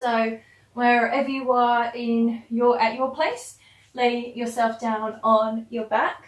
So wherever you are at your place, lay yourself down on your back.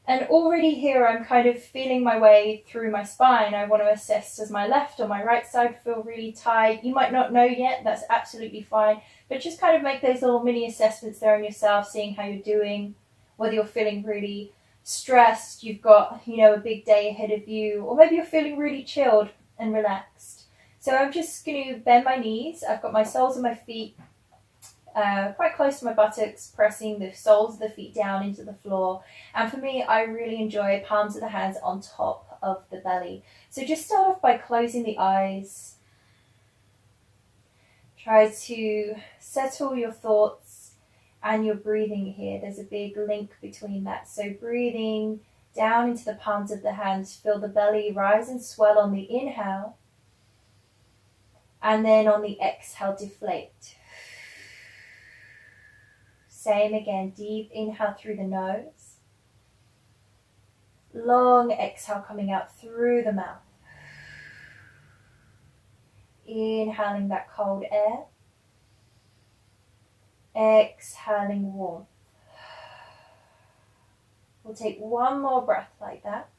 And already here I'm kind of feeling my way through my spine. I want to assess, does my left or my right side feel really tight? You might not know yet, that's absolutely fine. But just kind of make those little mini assessments there on yourself, seeing how you're doing, whether you're feeling really stressed, you've got, a big day ahead of you, or maybe you're feeling really chilled and relaxed. So I'm just going to bend my knees. I've got my soles of my feet quite close to my buttocks, pressing the soles of the feet down into the floor. And for me, I really enjoy palms of the hands on top of the belly. So just start off by closing the eyes. Try to settle your thoughts and your breathing here. There's a big link between that. So breathing down into the palms of the hands, feel the belly rise and swell on the inhale. And then on the exhale, deflate. Same again, deep inhale through the nose. Long exhale coming out through the mouth. Inhaling that cold air. Exhaling warmth. We'll take one more breath like that.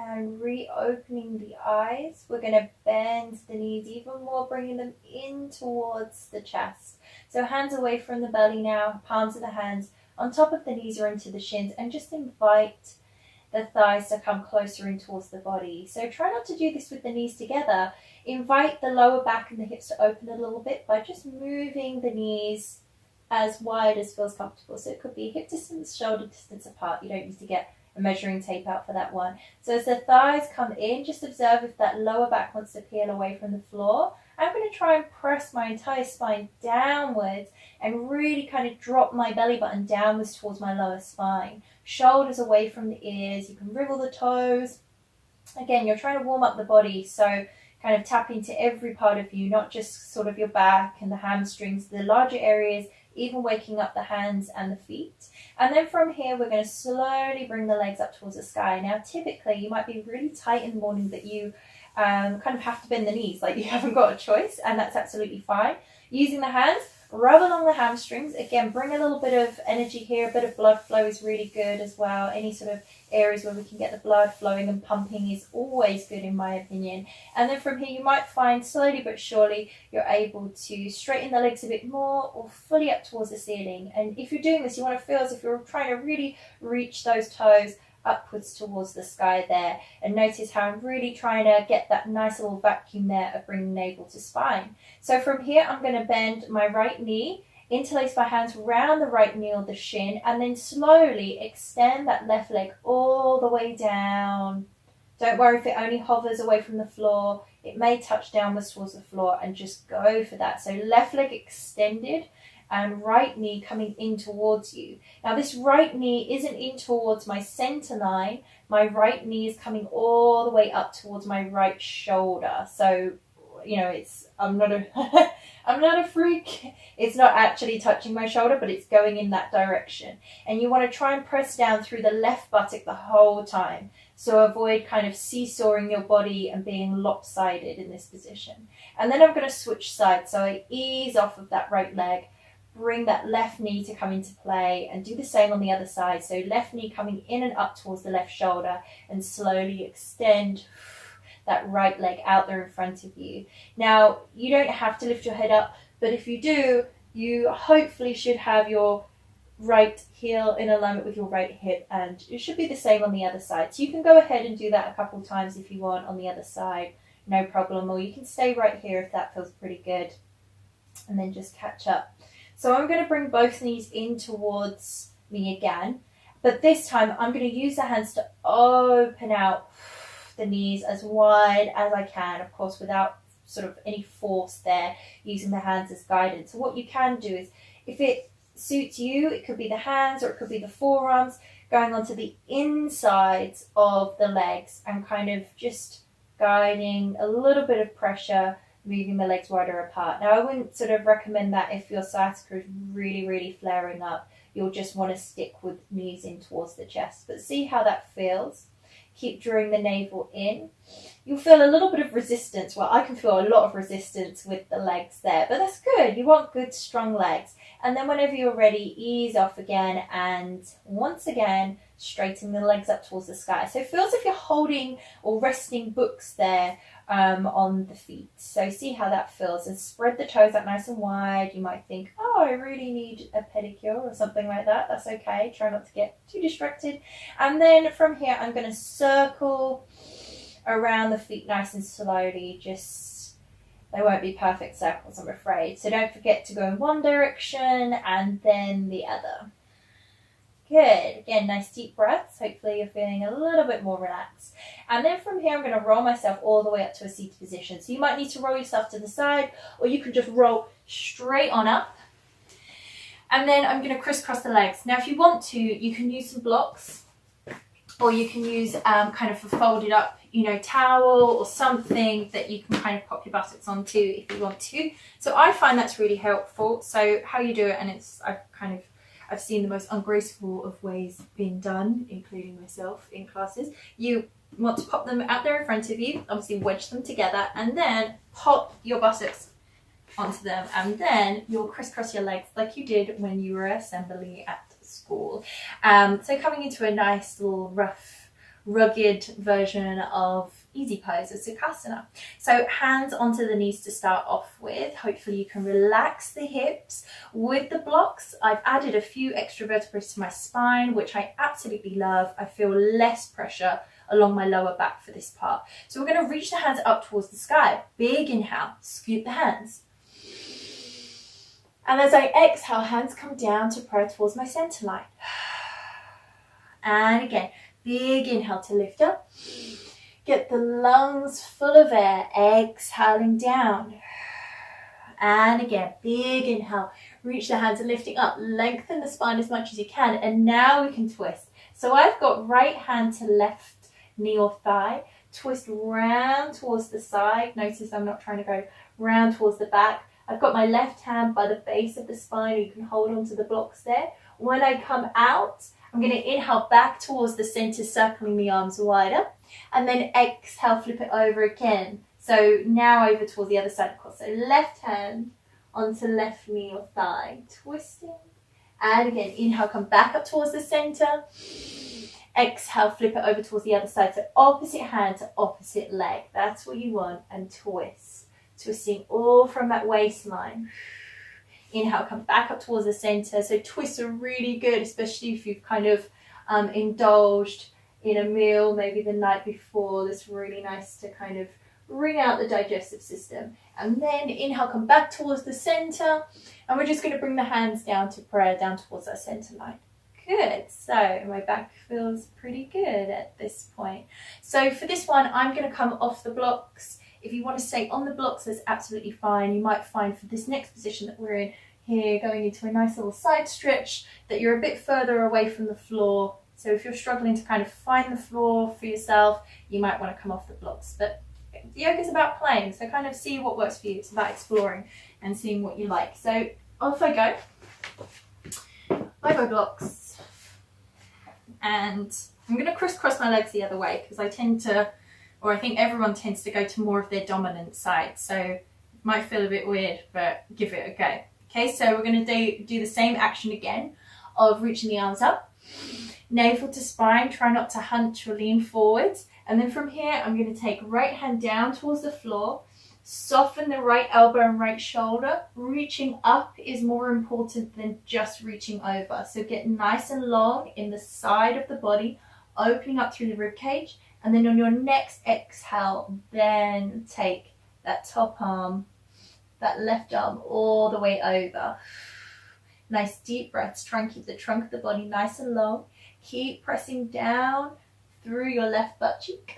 And reopening the eyes, we're going to bend the knees even more, bringing them in towards the chest. So hands away from the belly now, palms of the hands on top of the knees or into the shins, and just invite the thighs to come closer in towards the body. So try not to do this with the knees together. Invite the lower back and the hips to open a little bit by just moving the knees as wide as feels comfortable. So it could be hip distance, shoulder distance apart. You don't need to get a measuring tape out for that one. So as the thighs come in, just observe if that lower back wants to peel away from the floor. I'm going to try and press my entire spine downwards and really kind of drop my belly button downwards towards my lower spine. Shoulders away from the ears. You can wriggle the toes. Again, you're trying to warm up the body, so kind of tap into every part of you, not just sort of your back and the hamstrings, the larger areas, even waking up the hands and the feet. And then from here, we're going to slowly bring the legs up towards the sky. Now, typically, you might be really tight in the morning that you kind of have to bend the knees, like you haven't got a choice, and that's absolutely fine. Using the hands, rub along the hamstrings. Again, bring a little bit of energy here. A bit of blood flow is really good as well. Any sort of areas where we can get the blood flowing and pumping is always good, in my opinion. And then from here, you might find slowly but surely you're able to straighten the legs a bit more or fully up towards the ceiling. And if you're doing this, you want to feel as if you're trying to really reach those toes upwards towards the sky there, and notice how I'm really trying to get that nice little vacuum there of bringing navel to spine. So from here, I'm going to bend my right knee, interlace my hands around the right knee or the shin, and then slowly extend that left leg all the way down. Don't worry if it only hovers away from the floor. It may touch downwards towards the floor, and just go for that. So left leg extended and right knee coming in towards you. Now this right knee isn't in towards my center line. My right knee is coming all the way up towards my right shoulder. So, I'm not a freak. It's not actually touching my shoulder, but it's going in that direction. And you want to try and press down through the left buttock the whole time. So avoid kind of seesawing your body and being lopsided in this position. And then I'm going to switch sides. So I ease off of that right leg. Bring that left knee to come into play and do the same on the other side. So left knee coming in and up towards the left shoulder, and slowly extend that right leg out there in front of you. Now, you don't have to lift your head up, but if you do, you hopefully should have your right heel in alignment with your right hip, and it should be the same on the other side. So you can go ahead and do that a couple times if you want on the other side, no problem, or you can stay right here if that feels pretty good, and then just catch up. So I'm going to bring both knees in towards me again, but this time I'm going to use the hands to open out the knees as wide as I can, of course, without sort of any force there, using the hands as guidance. So what you can do is, if it suits you, it could be the hands or it could be the forearms, going onto the insides of the legs and kind of just guiding a little bit of pressure, moving the legs wider apart. Now, I wouldn't sort of recommend that if your sciatica is really, really flaring up. You'll just want to stick with knees in towards the chest. But see how that feels. Keep drawing the navel in. You'll feel a little bit of resistance. Well, I can feel a lot of resistance with the legs there, but that's good. You want good, strong legs. And then whenever you're ready, ease off again, and once again, straighten the legs up towards the sky. So it feels as if you're holding or resting books there on the feet. So see how that feels, and spread the toes out nice and wide. You might think, oh, I really need a pedicure or something like that. That's okay. Try not to get too distracted. And then from here, I'm going to circle around the feet nice and slowly. Just, they won't be perfect circles, I'm afraid. So don't forget to go in one direction and then the other. Good. Again, nice deep breaths. Hopefully you're feeling a little bit more relaxed. And then from here, I'm going to roll myself all the way up to a seated position. So you might need to roll yourself to the side, or you can just roll straight on up. And then I'm going to crisscross the legs. Now, if you want to, you can use some blocks, or you can use kind of a folded up, towel or something that you can kind of pop your buttocks onto if you want to. So I find that's really helpful. So how you do it, and I've seen the most ungraceful of ways being done, including myself in classes. You want to pop them out there in front of you, obviously wedge them together, and then pop your buttocks onto them, and then you'll crisscross your legs like you did when you were assembly at school. So coming into a nice little rough, rugged version of easy pose or Sukhasana. So hands onto the knees to start off with. Hopefully you can relax the hips. With the blocks, I've added a few extra vertebrae to my spine, which I absolutely love. I feel less pressure along my lower back for this part. So we're going to reach the hands up towards the sky. Big inhale, scoop the hands. And as I exhale, hands come down to prayer towards my center line. And again, big inhale to lift up. Get the lungs full of air, exhaling down. And again, big inhale. Reach the hands and lifting up. Lengthen the spine as much as you can. And now we can twist. So I've got right hand to left knee or thigh. Twist round towards the side. Notice I'm not trying to go round towards the back. I've got my left hand by the base of the spine. You can hold onto the blocks there. When I come out, I'm going to inhale back towards the center, circling the arms wider. And then exhale, flip it over again. So now over towards the other side, of course. So left hand onto left knee or thigh, twisting. And again, inhale, come back up towards the center. Exhale, flip it over towards the other side. So opposite hand to opposite leg. That's what you want. And twist. Twisting all from that waistline. Inhale, come back up towards the center. So twists are really good, especially if you've kind of indulged in a meal maybe the night before. It's really nice to kind of wring out the digestive system. And then inhale, come back towards the center. And we're just going to bring the hands down to prayer, down towards our center line. Good. So my back feels pretty good at this point. So for this one, I'm going to come off the blocks. If you want to stay on the blocks, that's absolutely fine. You might find for this next position that we're in here, going into a nice little side stretch, that you're a bit further away from the floor. So if you're struggling to kind of find the floor for yourself, you might want to come off the blocks. But yoga is about playing, so kind of see what works for you. It's about exploring and seeing what you like. So off I go. I go blocks. And I'm going to crisscross my legs the other way because I tend to, or I think everyone tends to go to more of their dominant side. So it might feel a bit weird, but give it a go. Okay, so we're going to do the same action again of reaching the arms up. Navel to spine, try not to hunch or lean forwards. And then from here, I'm going to take right hand down towards the floor. Soften the right elbow and right shoulder. Reaching up is more important than just reaching over. So get nice and long in the side of the body, opening up through the rib cage. And then on your next exhale, then take that top arm, that left arm all the way over. Nice deep breaths. Try and keep the trunk of the body nice and long. Keep pressing down through your left butt cheek.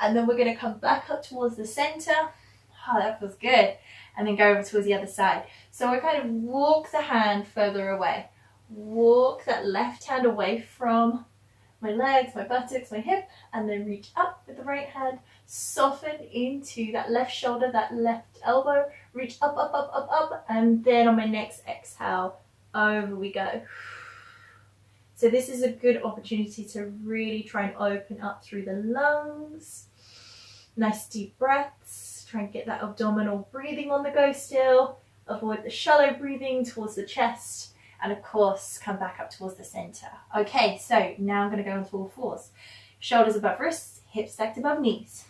And then we're going to come back up towards the center. Oh, that feels good. And then go over towards the other side. So we kind of walk the hand further away. Walk that left hand away from my legs, my buttocks, my hip, and then reach up with the right hand. Soften into that left shoulder, that left elbow. Reach up, up, up, up, up. And then on my next exhale, over we go. So this is a good opportunity to really try and open up through the lungs. Nice deep breaths. Try and get that abdominal breathing on the go still. Avoid the shallow breathing towards the chest. And of course, come back up towards the center. Okay, so now I'm going to go onto all fours. Shoulders above wrists, hips stacked above knees.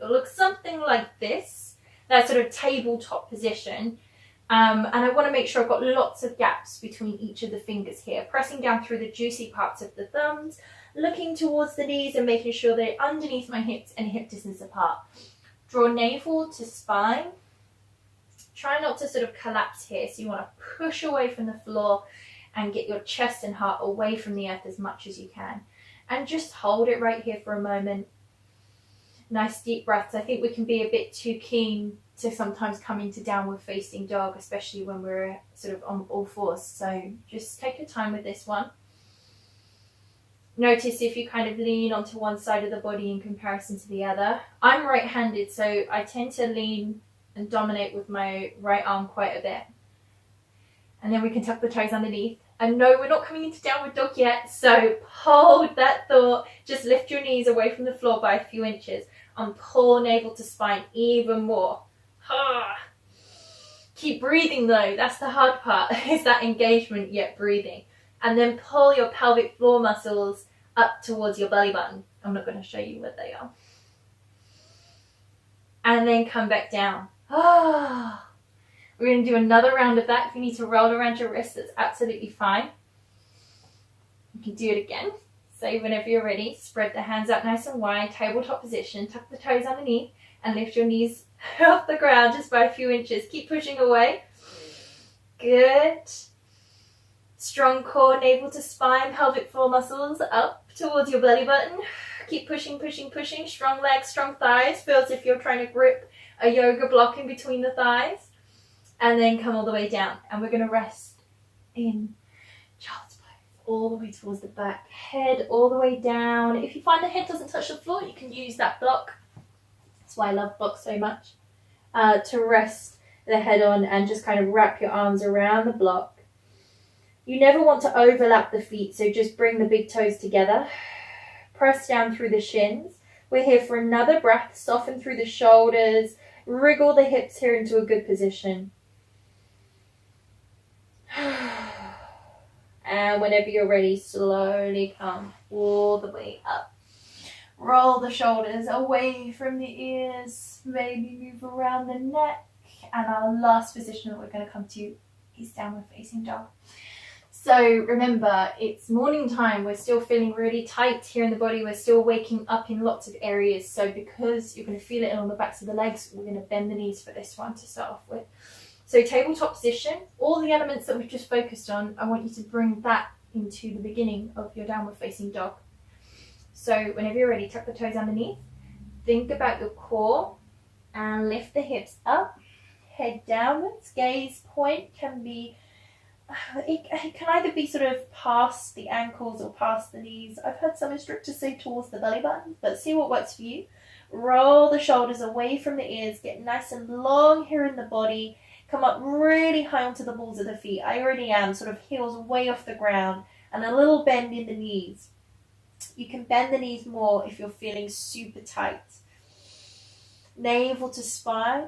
It'll look something like this, that sort of tabletop position. And I want to make sure I've got lots of gaps between each of the fingers here, pressing down through the juicy parts of the thumbs, looking towards the knees and making sure they're underneath my hips and hip distance apart. Draw navel to spine. Try not to sort of collapse here, so you want to push away from the floor and get your chest and heart away from the earth as much as you can. And just hold it right here for a moment. Nice deep breaths. I think we can be a bit too keen to sometimes come into downward facing dog, especially when we're sort of on all fours. So just take your time with this one. Notice if you kind of lean onto one side of the body in comparison to the other. I'm right-handed, so I tend to lean and dominate with my right arm quite a bit. And then we can tuck the toes underneath. And no, we're not coming into downward dog yet, so hold that thought. Just lift your knees away from the floor by a few inches and pull navel to spine even more. Keep breathing though, that's the hard part, is that engagement yet breathing. And then pull your pelvic floor muscles up towards your belly button. I'm not going to show you what they are. And then come back down. We're going to do another round of that. If you need to roll around your wrist, that's absolutely fine. You can do it again. So whenever you're ready, spread the hands out nice and wide, tabletop position, tuck the toes underneath and lift your knees off the ground just by a few inches. Keep pushing away. Good. Strong core, navel to spine, pelvic floor muscles up towards your belly button. Keep pushing, pushing, pushing. Strong legs, strong thighs. Feel as if you're trying to grip a yoga block in between the thighs. And then come all the way down. And we're going to rest in child's pose. All the way towards the back. Head all the way down. If you find the head doesn't touch the floor, you can use that block. That's why I love blocks so much. To rest the head on and just kind of wrap your arms around the block. You never want to overlap the feet, so just bring the big toes together. Press down through the shins. We're here for another breath. Soften through the shoulders. Wriggle the hips here into a good position. And whenever you're ready, slowly come all the way up. Roll the shoulders away from the ears. Maybe move around the neck. And our last position that we're going to come to is downward facing dog. So remember, it's morning time. We're still feeling really tight here in the body. We're still waking up in lots of areas. So because you're going to feel it along the backs of the legs, we're going to bend the knees for this one to start off with. So tabletop position, all the elements that we've just focused on, I want you to bring that into the beginning of your downward facing dog. So whenever you're ready, tuck the toes underneath. Think about your core and lift the hips up, head downwards. Gaze point can be, it can either be sort of past the ankles or past the knees. I've heard some instructors say towards the belly button, but see what works for you. Roll the shoulders away from the ears, get nice and long here in the body. Come up really high onto the balls of the feet. I already am, sort of heels way off the ground and a little bend in the knees. You can bend the knees more if you're feeling super tight. Navel to spine,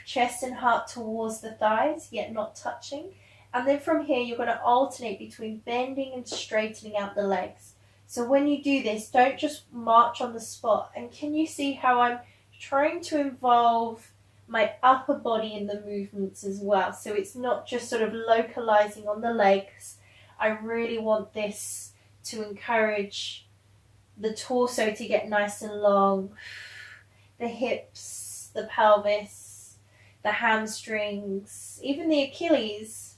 chest and heart towards the thighs, yet not touching. And then from here, you're going to alternate between bending and straightening out the legs. So when you do this, don't just march on the spot. And can you see how I'm trying to involve my upper body in the movements as well? So it's not just sort of localizing on the legs. I really want this to encourage the torso to get nice and long, the hips, the pelvis, the hamstrings, even the Achilles.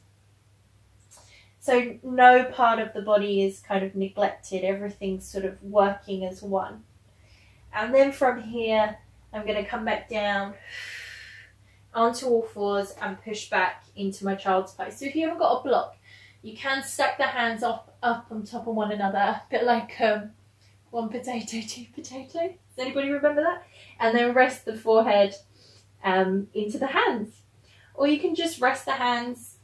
So no part of the body is kind of neglected. Everything's sort of working as one. And then from here, I'm going to come back down onto all fours and push back into my child's pose. So if you haven't got a block, you can stack the hands up on top of one another, a bit like one potato, two potato. Does anybody remember that? And then rest the forehead into the hands. Or you can just rest the hands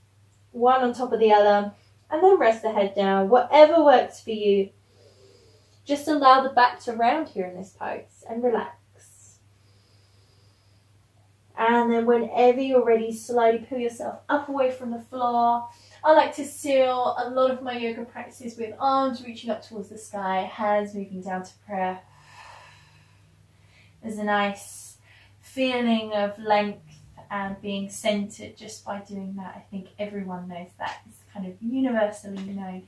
one on top of the other And then rest the head down, whatever works for you. Just allow the back to round here in this pose and relax. And then whenever you're ready, slowly pull yourself up away from the floor. I like to seal a lot of my yoga practices with arms reaching up towards the sky, hands moving down to prayer. There's a nice feeling of length and being centered just by doing that. I think everyone knows that. It's kind of universally known.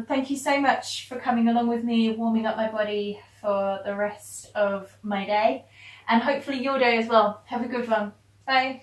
Thank you so much for coming along with me, warming up my body for the rest of my day, and hopefully your day as well. Have a good one. Bye.